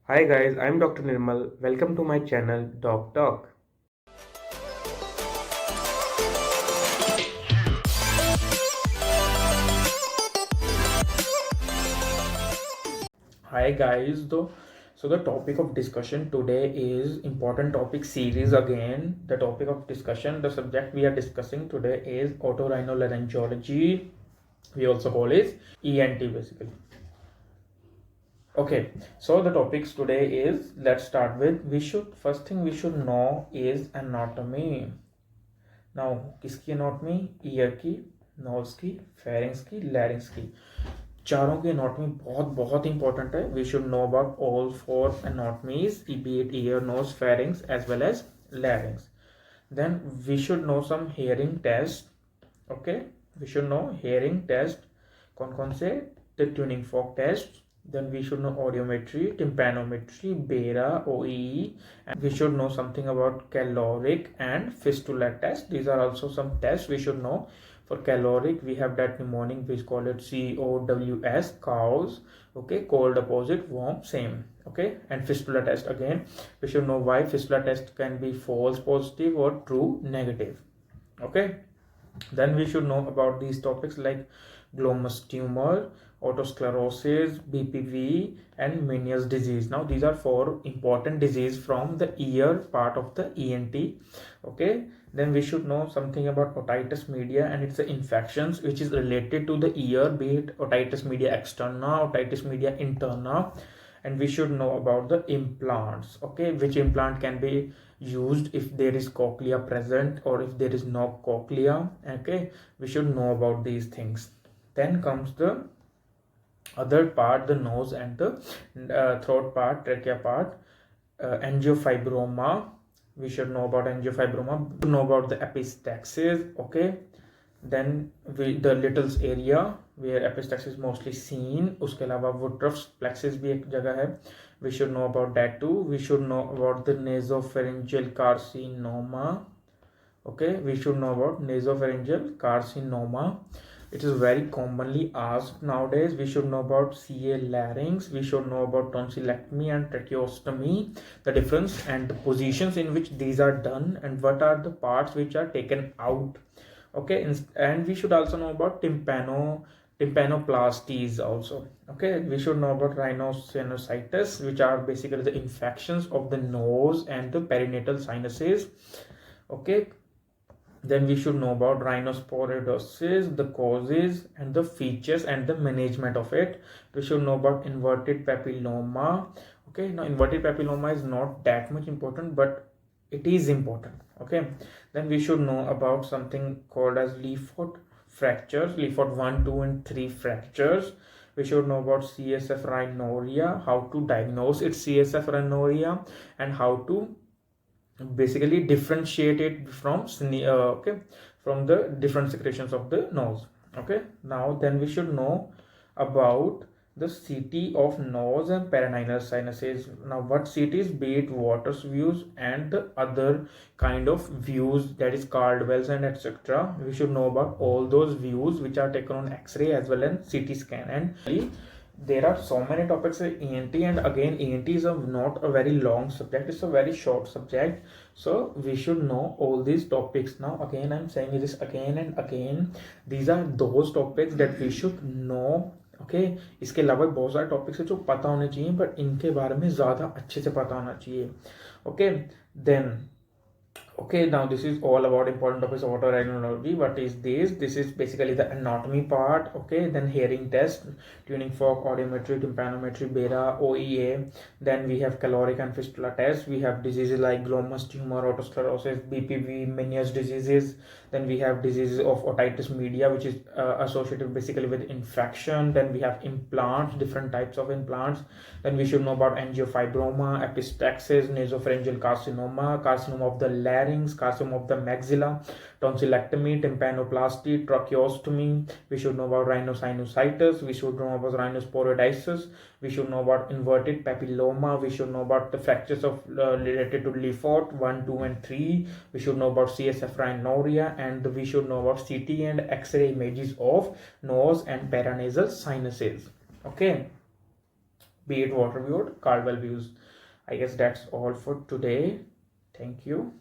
Hi guys, I'm Dr. Nirmal. Welcome to my channel Doc Talk. Hi guys, so the topic of discussion today is important topic series again. The topic of discussion, the subject we are discussing today is otorhinolaryngology. We also call it ENT basically. Okay, so the topics today is, let's start with, first thing we should know is anatomy. Now किसकी anatomy? Year की, knows की, pharynx की, लैरिंग्स की, चारों की anatomy बहुत बहुत important है. We should know about all four anatomies, be it ear, nose, pharynx as well as larynx. Then we should know some hearing test. Okay, we should know hearing test. कौन कौन से? The tuning fork test. Then we should know audiometry, tympanometry, BERA, OEE, and we should know something about caloric and fistula test. These are also some tests we should know. For caloric, we have that mnemonic which call it COWS, cows. Okay, cold opposite, warm, same. Okay, and fistula test again, we should know why fistula test can be false positive or true negative. Okay, then we should know about these topics like glomus tumor, autosclerosis, BPV, and Meniere's disease. Now these are four important disease from the ear part of the ENT. Okay, then we should know something about otitis media and its infections which is related to the ear, be it otitis media externa, otitis media interna. And we should know about the implants. Okay, which implant can be used if there is cochlea present or if there is no cochlea. Okay, we should know about these things. Then comes the other part, the nose and the throat part, trachea part. Angiofibroma, we should know about angiofibroma. We know about the epistaxis. Okay, then the littles area where epistaxis is mostly seen. उसके अलावा Woodruff's plexus भी एक जगह है. We should know about that too. We should know about the nasopharyngeal carcinoma. Okay, we should know about nasopharyngeal carcinoma. It is very commonly asked nowadays. We should know about CA larynx. We should know about tonsillectomy and tracheostomy, the difference and the positions in which these are done, and what are the parts which are taken out. Okay, and we should also know about tympanoplasties also. Okay, we should know about rhinosinusitis, which are basically the infections of the nose and the perinatal sinuses. Okay, then we should know about rhinosporidosis, the causes and the features and the management of it. We should know about inverted papilloma. Okay, now inverted papilloma is not that much important, but it is important. Okay, then we should know about something called as Lefort fractures, Lefort 1, 2 and 3 fractures. We should know about CSF rhinorrhea, how to diagnose its CSF rhinorrhea, and how to basically differentiate it from from the different secretions of the nose. Okay, now then we should know about the CT of nose and perennial sinuses. Now what CT is? Be it Waters views and the other kind of views, that is Caldwell's and etc. We should know about all those views which are taken on X-ray as well as CT scan. And there are so many topics in ENT, and again ENT is not a very long subject, it's a very short subject, so we should know all these topics. Now again I'm saying this again and again, these are those topics that we should know. Okay इसके अलावा बहुत सारे topics है जो पता होने चाहिए, but इनके बारे में ज़्यादा अच्छे से पता होना चाहिए. Okay, then okay, now this is all about important topics of otorhinology. What is this? This is basically the anatomy part. Okay, then hearing test, tuning fork, audiometry, tympanometry, BERA, OEA. Then we have caloric and fistula test. We have diseases like glomus tumor, autosclerosis, BPV, Meniere's diseases. Then we have diseases of otitis media, which is associated basically with infection. Then we have implants, different types of implants. Then we should know about angiofibroma, epistaxis, nasopharyngeal carcinoma, carcinoma of the larynx, carcinoma of the maxilla, tonsillectomy, tympanoplasty, tracheostomy. We should know about rhinosinusitis. We should know about rhinosporidisis. We should know about inverted papilloma. We should know about the fractures of related to Lefort 1, 2 and 3. We should know about CSF rhinorrhea, and we should know about CT and X-ray images of nose and paranasal sinuses. Okay, be it water view or Caldwell views. I guess that's all for today. Thank you.